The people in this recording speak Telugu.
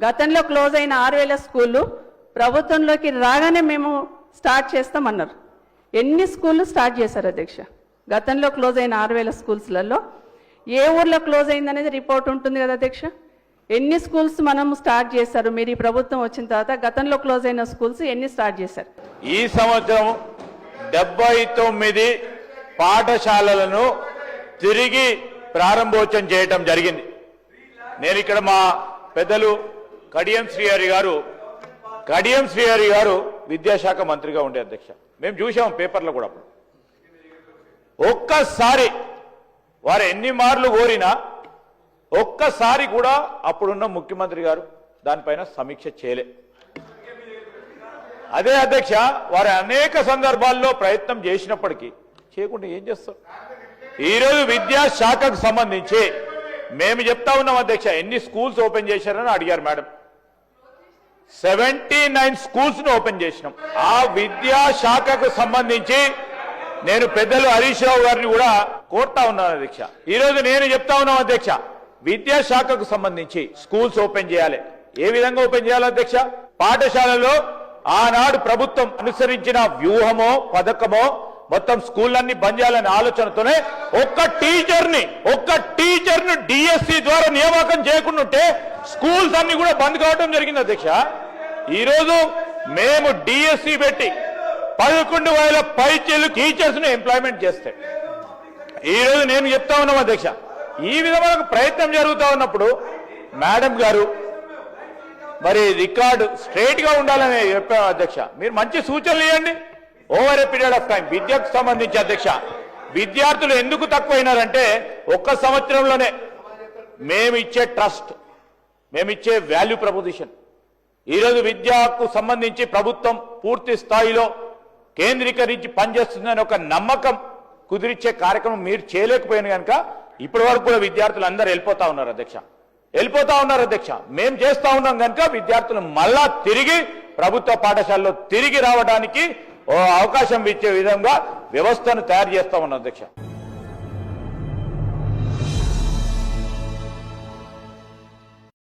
గతంలో క్లోజ్ అయిన 6000 స్కూళ్ళు ప్రభుత్వంలోకి రాగానే మేము స్టార్ట్ చేస్తామన్నారు. ఎన్ని స్కూళ్ళు స్టార్ట్ చేశారు అధ్యక్ష? గతంలో క్లోజ్ అయిన 6000 స్కూల్స్లలో ఏ ఊర్లో క్లోజ్ అయిందనేది రిపోర్ట్ ఉంటుంది కదా అధ్యక్ష? ఎన్ని స్కూల్స్ మనం స్టార్ట్ చేశారు మీరు ఈ ప్రభుత్వం వచ్చిన తర్వాత? గతంలో క్లోజ్ అయిన స్కూల్స్ ఎన్ని స్టార్ట్ చేశారు? ఈ సంవత్సరం 79 పాఠశాలలను తిరిగి ప్రారంభోత్సవం చేయటం జరిగింది. నేను ఇక్కడ మా పెద్దలు కడియం శ్రీహరి గారు విద్యాశాఖ మంత్రిగా ఉండే అధ్యక్ష. మేము చూసాం పేపర్లో కూడా. ఒక్కసారి వారు ఎన్ని మార్లు కోరినా ఒక్కసారి కూడా అప్పుడున్న ముఖ్యమంత్రి గారు దానిపైన సమీక్ష చేయలే. అదే అధ్యక్ష, వారు అనేక సందర్భాల్లో ప్రయత్నం చేసినప్పటికీ చేయకుండా ఏం చేస్తారు? ఈరోజు విద్యాశాఖకు సంబంధించి మేము చెప్తా ఉన్నాం అధ్యక్ష, ఎన్ని స్కూల్స్ ఓపెన్ చేశారని అడిగారు మేడం. 79 స్కూల్స్ ను ఓపెన్ చేసినాం. ఆ విద్యాశాఖకు సంబంధించి నేను పెద్దలు హరీష్ రావు గారిని కూడా కోరుతా ఉన్నాను అధ్యక్ష. ఈరోజు నేను చెప్తా ఉన్నాం అధ్యక్ష, విద్యాశాఖకు సంబంధించి స్కూల్స్ ఓపెన్ చేయాలి. ఏ విధంగా ఓపెన్ చేయాలి అధ్యక్ష? పాఠశాలలో ఆనాడు ప్రభుత్వం అనుసరించిన వ్యూహమో పథకమో మొత్తం స్కూళ్ళన్నీ బంద్ చేయాలనే ఆలోచనతోనే ఒక్క టీచర్ను డిఎస్సి ద్వారా నియామకం చేయకుండా ఉంటే స్కూల్స్ అన్ని కూడా బంద్ కావడం జరిగింది అధ్యక్ష. ఈరోజు మేము డిఎస్సి పెట్టి 11,000 పైచీలు టీచర్స్ ను ఎంప్లాయ్మెంట్ చేస్తే ఈరోజు నేను చెప్తా ఉన్నాం అధ్యక్ష, ఈ విధమైన ప్రయత్నం జరుగుతూ ఉన్నప్పుడు మేడం గారు మరి రికార్డు స్ట్రైట్ గా ఉండాలని చెప్పాను అధ్యక్ష. మీరు మంచి సూచనలు ఇవ్వండి. Over a period of time విద్యకు సంబంధించి అధ్యక్ష, విద్యార్థులు ఎందుకు తక్కువైనారంటే ఒక్క సంవత్సరంలోనే మేము ఇచ్చే ట్రస్ట్, మేము ఇచ్చే వాల్యూ ప్రపోజిషన్, ఈరోజు విద్యకు సంబంధించి ప్రభుత్వం పూర్తి స్థాయిలో కేంద్రీకరించి పనిచేస్తుందని ఒక నమ్మకం కుదిరిచ్చే కార్యక్రమం మీరు చేయలేకపోయిన కనుక ఇప్పటి వరకు కూడా విద్యార్థులు అందరూ వెళ్ళిపోతా ఉన్నారు అధ్యక్ష. మేము చేస్తా ఉన్నాం కనుక విద్యార్థులు మళ్ళా తిరిగి ప్రభుత్వ పాఠశాలలో తిరిగి రావడానికి అవకాశం ఇచ్చే విధంగా వ్యవస్థను తయారు చేస్తా ఉన్నాం అధ్యక్ష.